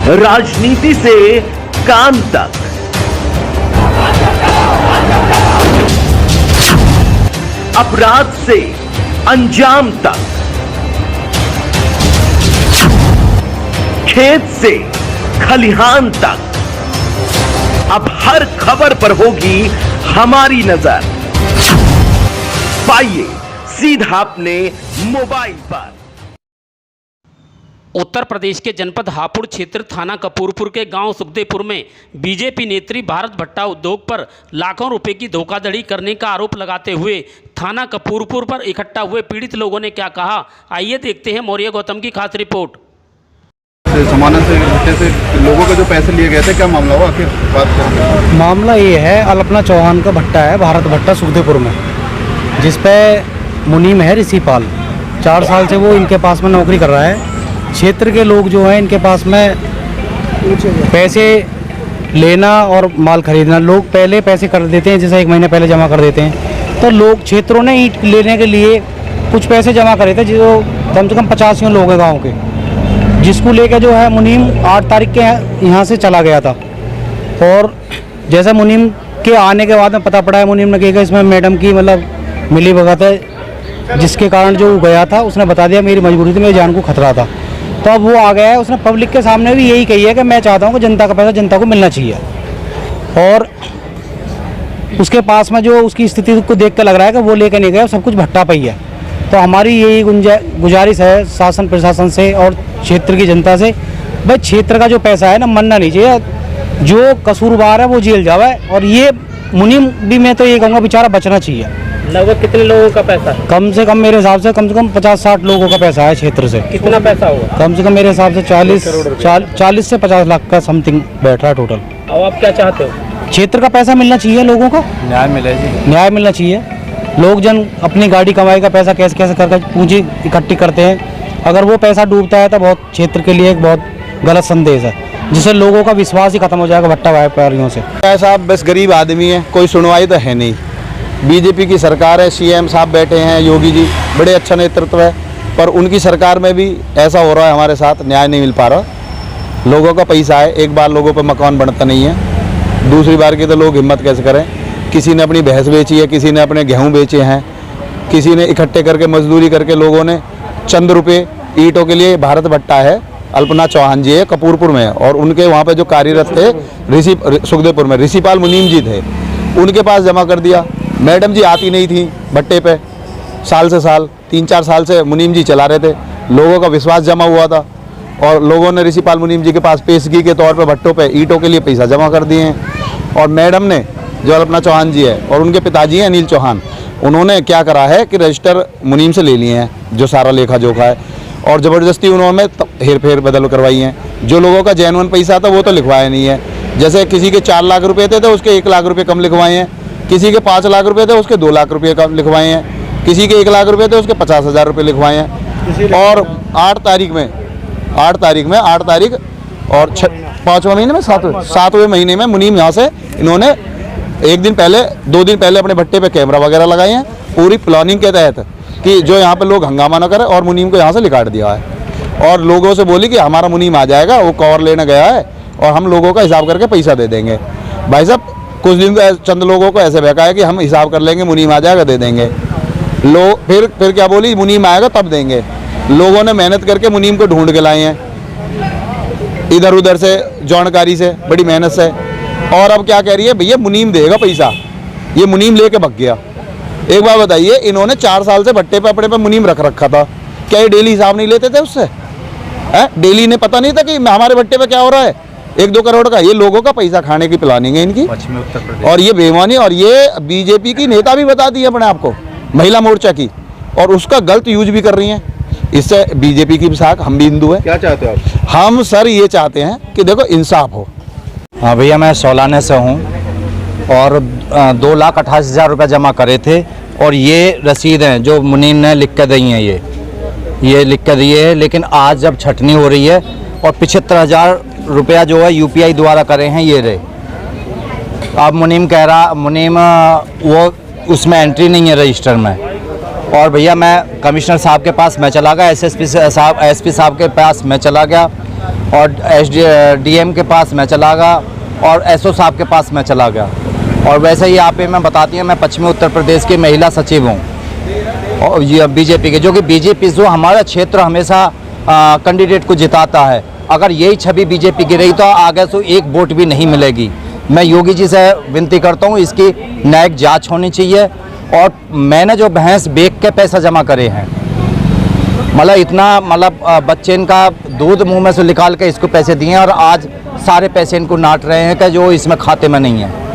राजनीति से काम तक, अपराध से अंजाम तक, खेत से खलिहान तक, अब हर खबर पर होगी हमारी नजर। पाइए सीधा अपने मोबाइल पर। उत्तर प्रदेश के जनपद हापुड़ क्षेत्र थाना कपूरपुर के गांव सुखदेपुर में बीजेपी नेत्री भारत भट्टा उद्योग पर लाखों रुपए की धोखाधड़ी करने का आरोप लगाते हुए थाना कपूरपुर पर इकट्ठा हुए पीड़ित लोगों ने क्या कहा, आइए देखते हैं मौर्य गौतम की खास रिपोर्ट। समाना से लोगों के जो पैसे लिए गए थे, क्या मामला हुआ आखिर? बात करें। मामला ये है, अल्पना चौहान का भट्टा है भारत भट्टा सुखदेपुर में, जिस पे मुनीम है ऋषिपाल। 4 साल से वो इनके पास में नौकरी कर रहा है। क्षेत्र के लोग जो हैं इनके पास में पैसे लेना और माल खरीदना, लोग पहले पैसे कर देते हैं, जैसे 1 महीने पहले जमा कर देते हैं। तो लोग क्षेत्रों ने ईंट लेने के लिए कुछ पैसे जमा करे थे, जो कम से कम 50 लोग हैं गाँव के, जिसको लेकर जो है मुनीम 8 तारीख के यहाँ से चला गया था। और जैसा मुनीम के आने के बाद में पता पड़ा है, मुनीम ने कहा इसमें मैडम की मतलब मिली भगत है, जिसके कारण जो गया था उसने बता दिया मेरी मजबूरी थी, मेरी जान को खतरा था। तो अब वो आ गया है, उसने पब्लिक के सामने भी यही कही है कि मैं चाहता हूँ कि जनता का पैसा जनता को मिलना चाहिए। और उसके पास में जो उसकी स्थिति को देख कर लग रहा है कि वो लेकर नहीं गया, सब कुछ भट्टा पई है। तो हमारी यही गुजारिश है शासन प्रशासन से और क्षेत्र की जनता से, भाई क्षेत्र का जो पैसा है ना मरना नहीं चाहिए, जो कसूरवार है वो जेल जावे। और ये मुनीम भी मैं तो ये कहूँगा बेचारा बचना चाहिए। लगभग कितने लोगों का पैसा है? कम से कम मेरे हिसाब से कम 50-60 लोगों का पैसा है क्षेत्र से। कितना पैसा होगा? कम से कम मेरे हिसाब से 40 से 50 लाख का समथिंग बैठ रहा है टोटल। अब आप क्या चाहते हो? क्षेत्र का पैसा मिलना चाहिए, लोगों को न्याय मिले जी, न्याय मिलना चाहिए। लोग जन अपनी गाड़ी कमाई का पैसा कैसे कैसे करके पूंजी इकट्ठी करते हैं, अगर वो पैसा डूबता है तो बहुत क्षेत्र के लिए एक बहुत गलत संदेश है, जिससे लोगों का विश्वास ही खत्म हो जाएगा भट्टा व्यापारियों से। साहब बस गरीब आदमी है, कोई सुनवाई तो है नहीं। बीजेपी की सरकार है, सीएम साहब बैठे हैं, योगी जी, बड़े अच्छा नेतृत्व है, पर उनकी सरकार में भी ऐसा हो रहा है, हमारे साथ न्याय नहीं मिल पा रहा। लोगों का पैसा है, एक बार लोगों पर मकान बनता नहीं है, दूसरी बार की तो लोग हिम्मत कैसे करें। किसी ने अपनी भैंस बेची है, किसी ने अपने गेहूँ बेचे हैं, किसी ने इकट्ठे करके मजदूरी करके लोगों ने चंद रुपये ईंटों के लिए। भारत भट्टा है, अल्पना चौहान जी है, कपूरपुर में, और उनके वहाँ पे जो कार्यरत थे सुखदेपुर में ऋषिपाल मुनीम जी थे, उनके पास जमा कर दिया। मैडम जी आती नहीं थी भट्टे पे, साल से साल 3-4 साल से मुनीम जी चला रहे थे। लोगों का विश्वास जमा हुआ था और लोगों ने ऋषिपाल मुनीम जी के पास पेशगी के तौर पे भट्टों पे ईंटों के लिए पैसा जमा कर दिए हैं। और मैडम ने जो अल्पना चौहान जी है और उनके पिताजी हैं अनिल चौहान, उन्होंने क्या करा है कि रजिस्टर मुनीम से ले लिए हैं, जो सारा लेखा जोखा है, और ज़बरदस्ती उन्होंने हेर फेर बदल करवाई हैं। जो लोगों का जेन्युइन पैसा था वो तो लिखवाया नहीं है। जैसे किसी के 4 लाख रुपए थे तो उसके 1 लाख रुपए कम लिखवाए हैं, किसी के 5 लाख रुपए थे उसके 2 लाख रुपए कम लिखवाए हैं, किसी के 1 लाख रुपए थे उसके 50,000 रुपये लिखवाए हैं। और 8 तारीख और 5वें महीने में 7वें महीने में मुनीम यहाँ से इन्होंने 2 दिन पहले अपने भट्टे पे कैमरा वगैरह लगाए हैं, पूरी प्लानिंग के तहत, कि जो यहाँ पे लोग हंगामा न करें, और मुनीम को यहाँ से निकाल दिया है। और लोगों से बोली कि हमारा मुनीम आ जाएगा, वो कवर लेने गया है और हम लोगों का हिसाब करके पैसा दे देंगे। भाई साहब कुछ दिन चंद लोगों को ऐसे बहकाया कि हम हिसाब कर लेंगे, मुनीम आ जाएगा दे देंगे। लोग फिर क्या बोली, मुनीम आएगा तब देंगे। लोगों ने मेहनत करके मुनीम को ढूंढ के लाए हैं, इधर उधर से जानकारी से, बड़ी मेहनत से। और अब क्या कह रही है, भैया मुनीम देगा पैसा, ये मुनीम लेके भग गया। एक बार बताइए, इन्होंने 4 साल से भट्टे पे अपने पे मुनीम रख रखा था, क्या ये डेली हिसाब नहीं लेते थे उससे? डेली ने पता नहीं था कि हमारे भट्टे पे क्या हो रहा है, 1-2 करोड़ का। ये लोगों का पैसा खाने की प्लानिंग है इनकी, और ये बेईमानी। और ये बीजेपी की नेता भी बता दी अपने आप को, महिला मोर्चा की, और उसका गलत यूज भी कर रही हैं। इससे बीजेपी की साख, हम भी हिंदू हैं। क्या चाहते हो आप? हम सर ये चाहते हैं कि देखो इंसाफ हो। हाँ भैया, मैं सोलाने से हूँ और 2,28,000 रुपये जमा करे थे, और ये रसीद हैं जो मुनीम ने लिख कर दी हैं, ये लिख कर दिए है। लेकिन आज जब छटनी हो रही है और 75,000 रुपया जो है UPI द्वारा करे हैं, ये रहे। अब मुनीम कह रहा, मुनीम वो उसमें एंट्री नहीं है रजिस्टर में। और भैया मैं कमिश्नर साहब के पास मैं चला गया, SSP साहब, SP साहब के पास मैं चला गया, और SDM के पास मैं चला गया और SO साहब के पास मैं चला गया। और वैसे ही यहाँ पे मैं बताती हूँ, मैं पश्चिमी उत्तर प्रदेश की महिला सचिव हूँ और ये बीजेपी के, जो कि बीजेपी जो हमारा क्षेत्र हमेशा कैंडिडेट को जिताता है। अगर यही छवि बीजेपी की रही तो आगे से एक वोट भी नहीं मिलेगी। मैं योगी जी से विनती करता हूँ, इसकी न्यायिक जांच होनी चाहिए। और मैंने जो भैंस बेच के पैसा जमा करे हैं, मतलब इतना, मतलब बच्चे इनका दूध मुंह में से निकाल के इसको पैसे दिए हैं और आज सारे पैसे इनको नाट रहे हैं कि जो इसमें खाते में नहीं है।